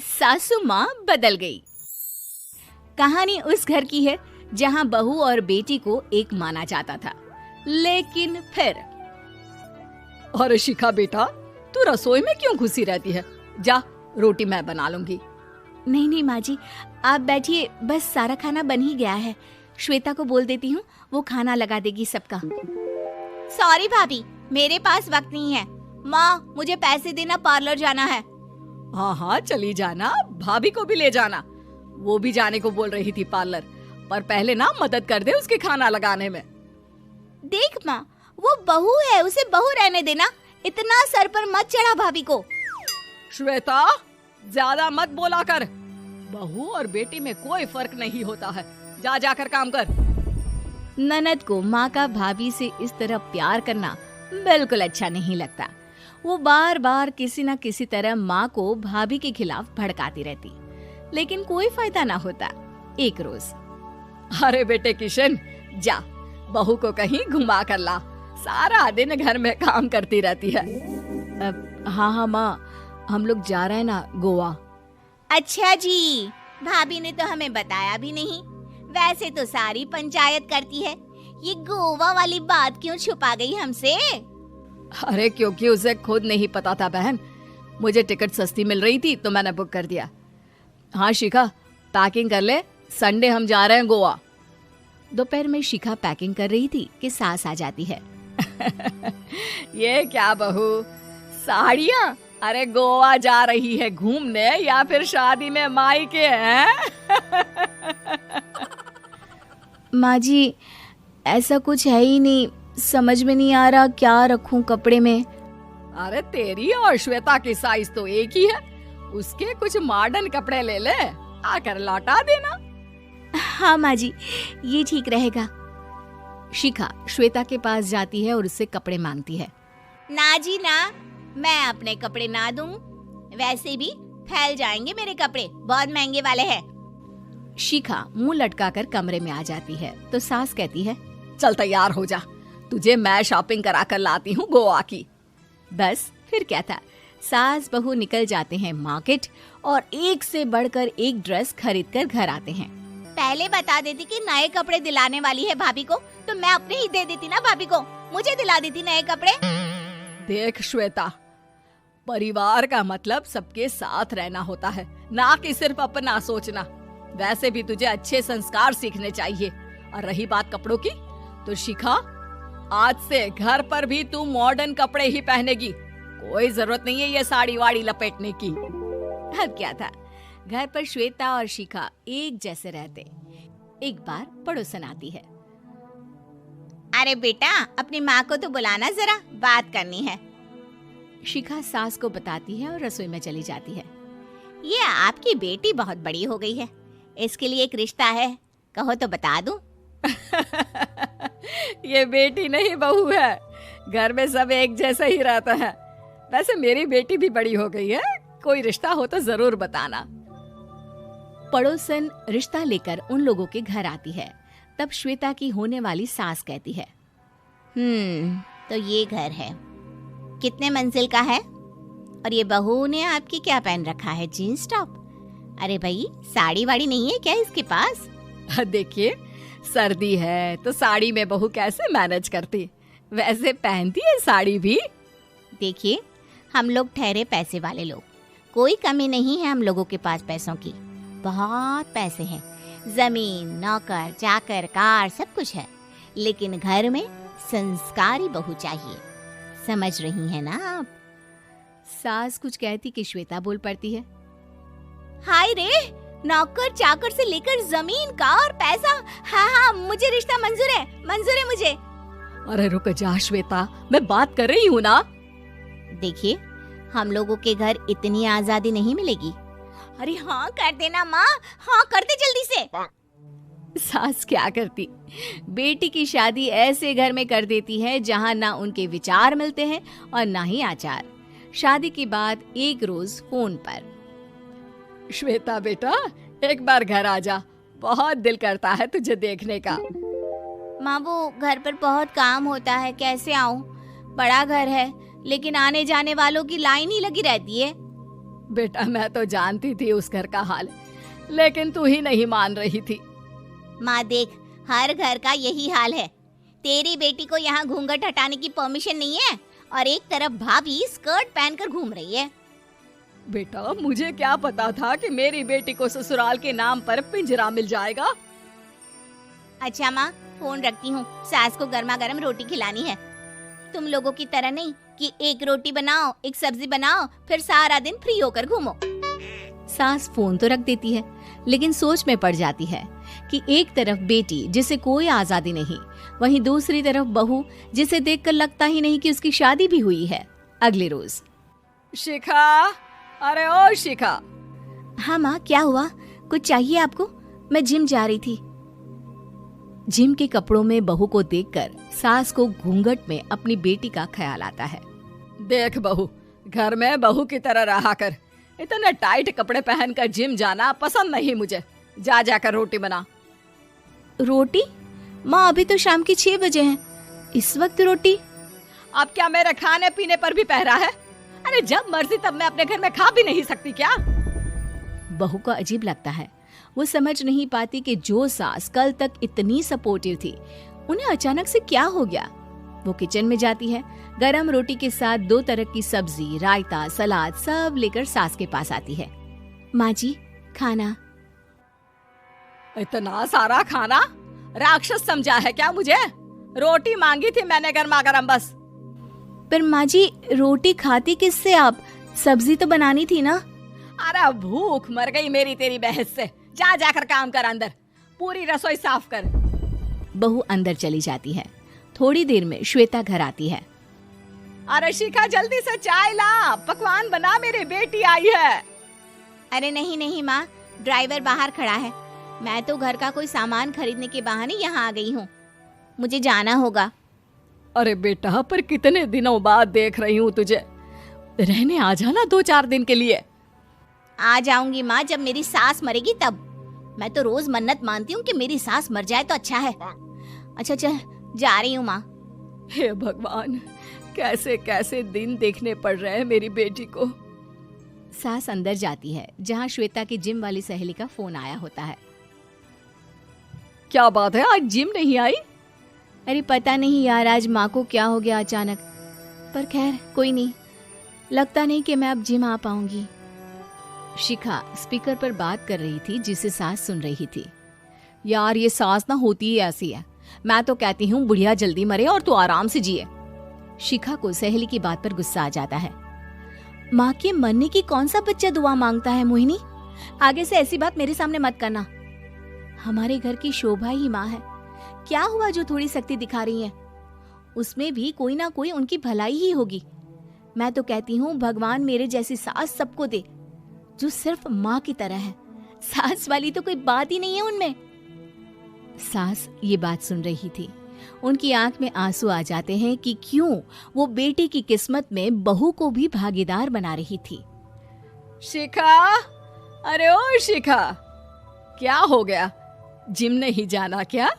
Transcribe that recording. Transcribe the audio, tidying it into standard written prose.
सासू माँ बदल गई। कहानी उस घर की है जहाँ बहू और बेटी को एक माना जाता था, लेकिन फिर अरे शिखा बेटा, तू रसोई में क्यों घुसी रहती है? जा, रोटी मैं बना लूंगी। नहीं नहीं माँ जी, आप बैठिए, बस सारा खाना बन ही गया है। श्वेता को बोल देती हूँ, वो खाना लगा देगी सबका। सॉरी भाभी, मेरे पास वक्त नहीं है। माँ, मुझे पैसे देना, पार्लर जाना है। हाँ हाँ चली जाना, भाभी को भी ले जाना। वो भी जाने को बोल रही थी पार्लर, पर पहले ना मदद कर दे उसके खाना लगाने में। देख माँ, वो बहू है, उसे बहू रहने देना, इतना सर पर मत चढ़ा भाभी को। श्वेता, ज्यादा मत बोला कर। बहू और बेटी में कोई फर्क नहीं होता है। जा जाकर काम कर। ननद को माँ का भाभी से इस तरह प्यार करना बिल्कुल अच्छा नहीं लगता। वो बार बार किसी न किसी तरह माँ को भाभी के खिलाफ भड़काती रहती, लेकिन कोई फायदा ना होता। एक रोज, अरे बेटे किशन, जा बहू को कहीं घुमा कर ला, सारा दिन घर में काम करती रहती है। हाँ हाँ माँ, हम लोग जा रहे हैं ना गोवा। अच्छा जी, भाभी ने तो हमें बताया भी नहीं। वैसे तो सारी पंचायत करती है, ये गोवा वाली बात क्यों छुपा गई हमसे? अरे क्योंकि उसे खुद नहीं पता था बहन। मुझे टिकट सस्ती मिल रही थी तो मैंने बुक कर दिया। हाँ शिखा, पैकिंग कर ले, संडे हम जा रहे हैं गोवा। दोपहर में शिखा पैकिंग कर रही थी कि सास आ जाती है। ये क्या बहू, साड़ियाँ? अरे गोवा जा रही है घूमने या फिर शादी में मायके हैं? माँ जी, ऐसा कुछ है ही नहीं, समझ में नहीं आ रहा क्या रखूं कपड़े में। अरे तेरी और श्वेता की साइज तो एक ही है, उसके कुछ मॉडर्न कपड़े ले ले, आकर लौटा देना। हाँ माँ जी, ये ठीक रहेगा। शिखा श्वेता के पास जाती है और उससे कपड़े मांगती है। ना जी ना, मैं अपने कपड़े ना दूं, वैसे भी फैल जाएंगे मेरे कपड़े, बहुत महंगे वाले हैं। शिखा मुंह लटकाकर कमरे में आ जाती है तो सास कहती है, चल तैयार हो जा, तुझे मैं शॉपिंग करा कर लाती हूँ गोवा की। बस फिर क्या था, सास बहू निकल जाते हैं मार्केट और एक से बढ़कर एक ड्रेस खरीद कर घर आते हैं। पहले बता देती कि नए कपड़े दिलाने वाली है भाभी को, तो मैं अपने ही दे देती ना भाभी को, मुझे दिला देती नए कपड़े। देख श्वेता, परिवार का मतलब सबके साथ रहना होता है, ना कि सिर्फ अपना सोचना। वैसे भी तुझे अच्छे संस्कार सीखने चाहिए। और रही बात कपड़ों की, तो शिखा, आज से घर पर भी तू मॉडर्न कपड़े ही पहनेगी। कोई जरूरत नहीं है ये साड़ी वाड़ी लपेटने की। अब क्या था, घर पर श्वेता और शिखा एक जैसे रहते। एक बार पड़ोसन आती है। अरे बेटा, अपनी माँ को तो बुलाना, जरा बात करनी है। शिखा सास को बताती है और रसोई में चली जाती है। ये आपकी बेटी बहुत बड़ी हो गई है, इसके लिए एक रिश्ता है, कहो तो बता दूं। ये बेटी नहीं बहू है, घर में सब एक जैसा ही रहता है। वैसे मेरी बेटी भी बड़ी हो गई है, कोई रिश्ता हो तो जरूर बताना। पड़ोसन रिश्ता लेकर उन लोगों के घर आती है। तब श्वेता की होने वाली सास कहती है, तो ये घर है, कितने मंजिल का है? और ये बहू ने आपकी क्या पहन रखा है, जीन्स टॉप? अरे भाई, साड़ी वाड़ी नहीं है क्या इसके पास? देखिए, सर्दी है तो साड़ी में बहू कैसे मैनेज करती, वैसे पहनती है साड़ी भी। देखिए, हम लोग ठहरे पैसे वाले लोग, कोई कमी नहीं है हम लोगों के पास पैसों की, बहुत पैसे हैं, जमीन, नौकर चाकर, कार, सब कुछ है, लेकिन घर में संस्कारी बहू चाहिए। समझ रही हैं ना आप? सास कुछ कहती कि श्वेता बोल पड़ती है, हाय रे, नौकर चाकर से लेकर जमीन, कार, पैसा, हाँ, मुझे रिश्ता मंजूर है मुझे। अरे रुक जा श्वेता, मैं बात कर रही हूँ ना। देखिए, हम लोगों के घर इतनी आजादी नहीं मिलेगी। अरे हाँ कर देना माँ, हाँ कर दे जल्दी से। सास क्या करती, बेटी की शादी ऐसे घर में कर देती है जहाँ ना उनके विचार मिलते हैं और ना ही आचार। शादी के बाद एक रोज फोन पर, श्वेता बेटा, एक बार घर आ जा, बहुत दिल करता है तुझे देखने का। माँ, वो घर पर बहुत काम होता है, कैसे आऊँ? बड़ा घर है, लेकिन आने जाने वालों की लाइन ही लगी रहती है। बेटा मैं तो जानती थी उस घर का हाल, लेकिन तू ही नहीं मान रही थी। माँ देख, हर घर का यही हाल है। तेरी बेटी को यहाँ घूंघट हटाने की परमिशन नहीं है और एक तरफ भाभी स्कर्ट पहनकर घूम रही है। बेटा मुझे क्या पता था कि मेरी बेटी को ससुराल के नाम पर पिंजरा मिल जाएगा। अच्छा माँ, फोन रखती हूँ, सास को गर्मा गर्म रोटी खिलानी है। तुम लोगों की तरह नहीं कि एक रोटी बनाओ, एक सब्जी बनाओ, फिर सारा दिन फ्री होकर घूमो। सास फोन तो रख देती है, लेकिन सोच में पड़ जाती है कि एक तरफ बेटी जिसे कोई आजादी नहीं, वहीं दूसरी तरफ बहू जिसे देखकर लगता ही नहीं कि उसकी शादी भी हुई है। अगले रोज। शिखा, अरे ओ शिखा। हाँ माँ, क्या हुआ? कुछ चाहिए आपको? मैं जिम जा रही थी। जिम के कपड़ों में बहू को देखकर सास को घूंघट में अपनी बेटी का ख्याल आता है। देख बहू, घर में बहू की तरह रहा कर। इतने टाइट कपड़े पहनकर जिम जाना पसंद नहीं मुझे। जा जाकर रोटी बना। रोटी? माँ अभी तो शाम की 6 बजे हैं, इस वक्त रोटी? अब क्या मेरे खाने पीने पर भी पहरा है? अरे जब मर्जी तब मैं अपने घर में खा भी नहीं सकती क्या? बहू को अजीब लगता है। वो समझ नहीं पाती कि जो सास कल तक इतनी सपोर्टिव थी, उन्हें अचानक से क्या हो गया। वो किचन में जाती है, गरम रोटी के साथ 2 तरह की सब्जी, रायता, सलाद सब लेकर सास के पास आती है। माँ जी, खाना। इतना सारा खाना? राक्षस समझा है क्या मुझे? रोटी मांगी थी मैंने गर्मा गर्म बस। पर माँ जी, रोटी खाती किससे आप? सब्जी तो बनानी थी ना। अरे भूख मर गई मेरी तेरी बहस से। जा जाकर काम कर, अंदर पूरी रसोई साफ कर। बहू अंदर चली जाती है। थोड़ी देर में श्वेता घर आती है। अरे शिखा जल्दी से चाय ला, पकवान बना, मेरी बेटी आई है। अरे नहीं नहीं माँ, ड्राइवर बाहर खड़ा है। मैं तो घर का कोई सामान खरीदने के बहाने यहाँ आ गई हूँ, मुझे जाना होगा। अरे बेटा, पर कितने दिनों बाद देख रही हूँ तुझे, रहने आ जाना 2-4 दिन के लिए। आ जाऊंगी माँ, जब मेरी सास मरेगी तब। मैं तो रोज मन्नत मानती हूँ कि मेरी सास मर जाए तो अच्छा है। अच्छा चल, जा रही हूँ माँ। हे भगवान, कैसे कैसे दिन देखने पड़ रहे हैं मेरी बेटी को। सास अंदर जाती है, जहाँ श्वेता की जिम वाली सहेली का फोन आया होता है। क्या बात है, आज जिम नहीं आई? अरे पता नहीं यार, आज माँ को क्या हो गया अचानक। पर खैर कोई नहीं, लगता नहीं कि मैं अब जिम आ पाऊंगी। शिखा स्पीकर पर बात कर रही थी, जिसे सास सुन रही थी। यार ये सास ना होती ही ऐसी है। मैं तो कहती हूँ बुढ़िया जल्दी मरे और तू आराम से जिए। शिखा को सहेली की बात पर गुस्सा आ जाता है। माँ के मरने की कौन सा बच्चा दुआ मांगता है मोहिनी? आगे से ऐसी बात मेरे सामने मत करना। हमारे घर की शोभा ही माँ है। क्या हुआ जो थोड़ी सख्ती दिखा रही है? उसमें भी कोई ना कोई उनकी भलाई ही होगी। मैं तो कहती हूँ भगवान मेरे जैसी सास सबको दे, जो सिर्फ माँ की तरह है। सास वाली तो कोई बात ही नहीं है उनमें। सास ये बात सुन रही थी। उनकी आंख में आंसू आ जाते हैं कि क्यों वो बेटी की किस्मत में बहू को भी भागीदार बना रही थी। शिखा, अरे ओ शिखा, क्या हो गया? जिम नहीं जाना क्या?